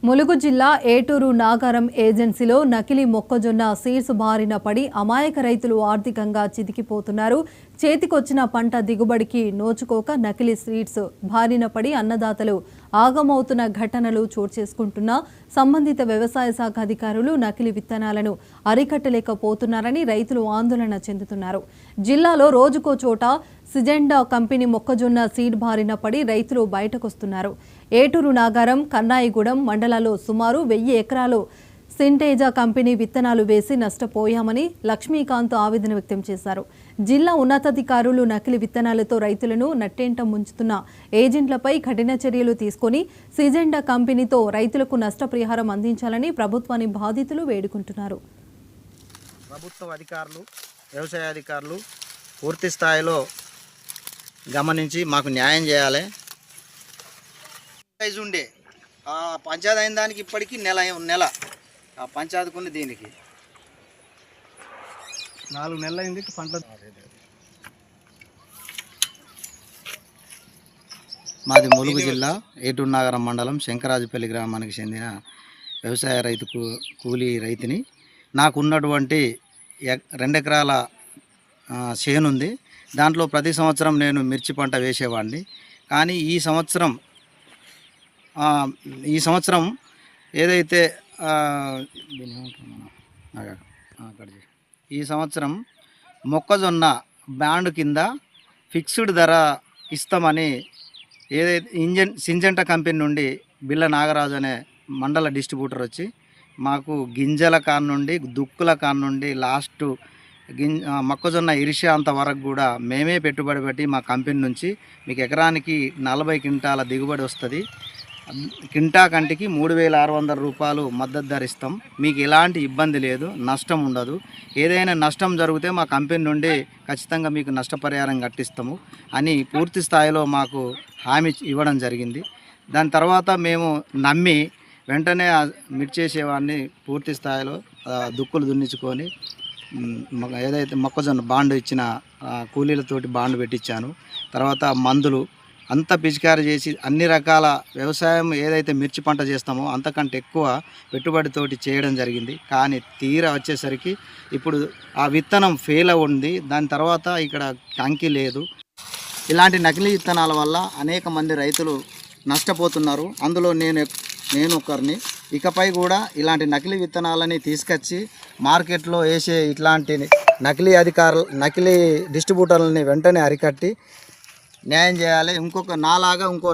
ములుగు జిల్లా ఏటూరు నాగారం ఏజెన్సీలో నకిలీ మొక్కజొన్న సీడ్స్ బారిన పడి అమాయక రైతులు ఆర్థికంగా చితికిపోతున్నారు. చేతికొచ్చిన పంట దిగుబడికి నోచుకోక నకిలీ సీడ్స్ బారిన పడి అన్నదాతలు ఆగమవుతున్న ఘటనలు చోటు చేసుకుంటున్నా సంబంధిత వ్యవసాయ శాఖ అధికారులు నకిలీ విత్తనాలను అరికట్టలేకపోతున్నారని రైతులు ఆందోళన చెందుతున్నారు. జిల్లాలో రోజుకో చోట సిజెండా కంపెనీ మొక్కజొన్న సీడ్ బారిన పడి రైతులు బయటకొస్తున్నారు. ఏటూరు నాగారం, కన్నాయిగూడెం మండలాల్లో సుమారు 1000 ఎకరాలు సింటేజా కంపెనీ విత్తనాలు వేసి నష్టపోయామని లక్ష్మీకాంత్ ఆవేదన వ్యక్తం చేశారు. జిల్లా ఉన్నతాధికారులు నకిలీ విత్తనాలతో రైతులను నట్టేంట ముంచుతున్న ఏజెంట్లపై కఠిన చర్యలు తీసుకుని సిజెండా కంపెనీతో రైతులకు నష్టపరిహారం అందించాలని ప్రభుత్వాన్ని బాధితులు వేడుకుంటున్నారు. ప్రభుత్వ అధికారులు, వ్యవసాయ అధికారులు పూర్తి స్థాయిలో గమనించి మాకు న్యాయం చేయాలి. ఉండే పంచాయతీ అయిన దానికి ఇప్పటికీ నెల ఆ పంచాయతీకున్న దీనికి 4 నెలలు అయింది పంట. మాది ములుగు జిల్లా ఏటూరు నాగారం మండలం శంకరాజపల్లి గ్రామానికి చెందిన వ్యవసాయ రైతు కూలీ రైతుని. నాకున్నటువంటి 2 ఎకరాల చేనుంది. దాంట్లో ప్రతి సంవత్సరం నేను మిర్చి పంట వేసేవాడిని. కానీ ఈ సంవత్సరం ఏదైతే ఈ సంవత్సరం మొక్కజొన్న బ్యాండ్ కింద ఫిక్స్డ్ ధర ఇస్తామని ఏదైతే సింజెంటా కంపెనీ నుండి బిల్ల నాగరాజు అనే మండల డిస్ట్రిబ్యూటర్ వచ్చి మాకు గింజల కాన్ నుండి దుక్కుల కాన్ నుండి లాస్ట్ మొక్కజొన్న ఇరిషా అంతవరకు కూడా మేమే పెట్టుబడి పెట్టి మా కంపెనీ నుంచి మీకు ఎకరానికి 40 క్వింటాల దిగుబడి వస్తుంది. క్వింటా కంటికి 3600 రూపాయలు మద్దతు ధర ఇస్తాం. మీకు ఎలాంటి ఇబ్బంది లేదు, నష్టం ఉండదు. ఏదైనా నష్టం జరిగితే మా కంపెనీ నుండి ఖచ్చితంగా మీకు నష్టపరిహారం కట్టిస్తాము అని పూర్తి స్థాయిలో మాకు హామీ ఇవ్వడం జరిగింది. దాని తర్వాత మేము నమ్మి వెంటనే మిర్చేసేవాడిని పూర్తి స్థాయిలో దుక్కులు దున్నించుకొని ఏదైతే మొక్కజొన్న బాండ్ ఇచ్చిన కూలీలతోటి బాండ్ పెట్టించాను. తర్వాత మందులు అంతా పిచికారీ చేసి అన్ని రకాల వ్యవసాయం ఏదైతే మిర్చి పంట చేస్తామో అంతకంటే ఎక్కువ పెట్టుబడితోటి చేయడం జరిగింది. కానీ తీరా వచ్చేసరికి ఇప్పుడు ఆ విత్తనం ఫెయిల్ ఉంది. దాని తర్వాత ఇక్కడ కంకి లేదు. ఇలాంటి నకిలీ విత్తనాల వల్ల అనేక మంది రైతులు నష్టపోతున్నారు. అందులో నేను ఒకరిని. ఇకపై కూడా ఇలాంటి నకిలీ విత్తనాలని తీసుకొచ్చి మార్కెట్లో వేసే ఇట్లాంటి నకిలీ డిస్ట్రిబ్యూటర్లని వెంటనే అరికట్టి న్యాయం చేయాలి. నాలాగా ఇంకో